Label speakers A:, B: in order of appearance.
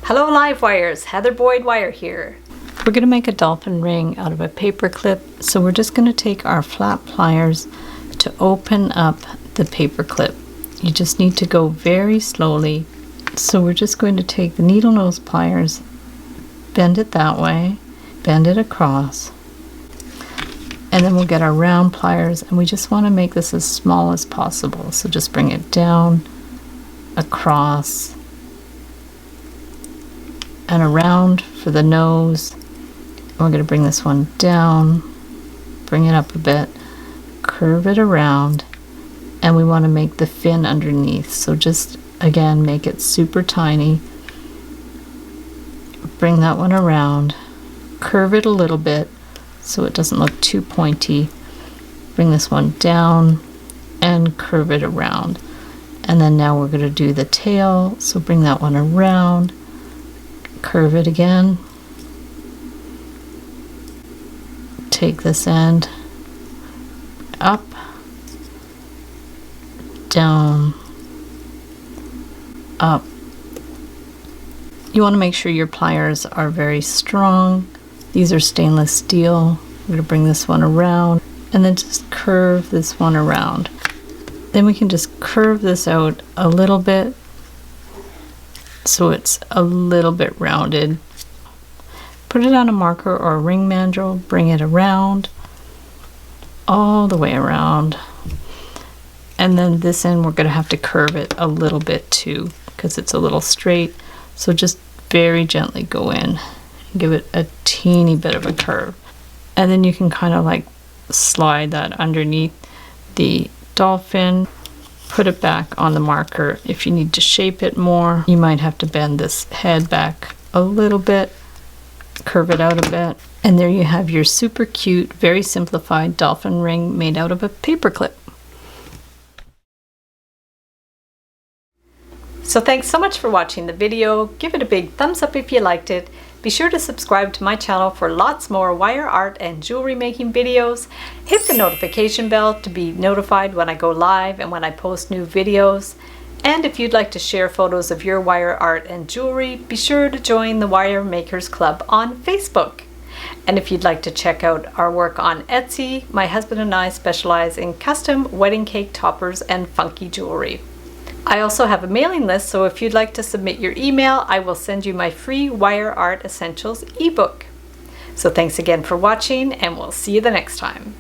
A: Hello live wires, Heather Boyd Wire here. We're going to make a dolphin ring out of a paper clip, so we're just going to take our flat pliers to open up the paper clip. You just need to go very slowly. So we're just going to take the needle nose pliers, bend it that way, bend it across, and then we'll get our round pliers, and we just want to make this as small as possible. So just bring it down, across, and around for the nose. And we're going to bring this one down, bring it up a bit, curve it around, and we want to make the fin underneath. So just again make it super tiny, bring that one around, curve it a little bit so it doesn't look too pointy, bring this one down and curve it around. And then now we're going to do the tail, so bring that one around, curve it again, take this end up, down, up. You want to make sure your pliers are very strong. These are stainless steel. I'm going to bring this one around and then just curve this one around. Then we can just curve this out a little bit so it's a little bit rounded. Put it on a marker or a ring mandrel, bring it around, all the way around. And then this end we're going to have to curve it a little bit too because it's a little straight. So just very gently go in and give it a teeny bit of a curve. And then you can kind of like slide that underneath the dolphin, put it back on the marker. If you need to shape it more, you might have to bend this head back a little bit, curve it out a bit, and there you have your super cute, very simplified dolphin ring made out of a paper clip. So thanks so much for watching the video. Give it a big thumbs up if you liked it. Be sure to subscribe to my channel for lots more wire art and jewelry making videos. Hit the notification bell to be notified when I go live and when I post new videos. And if you'd like to share photos of your wire art and jewelry, be sure to join the Wire Makers Club on Facebook. And if you'd like to check out our work on Etsy, my husband and I specialize in custom wedding cake toppers and funky jewelry. I also have a mailing list, so if you'd like to submit your email, I will send you my free Wire Art Essentials ebook. So thanks again for watching, and we'll see you the next time.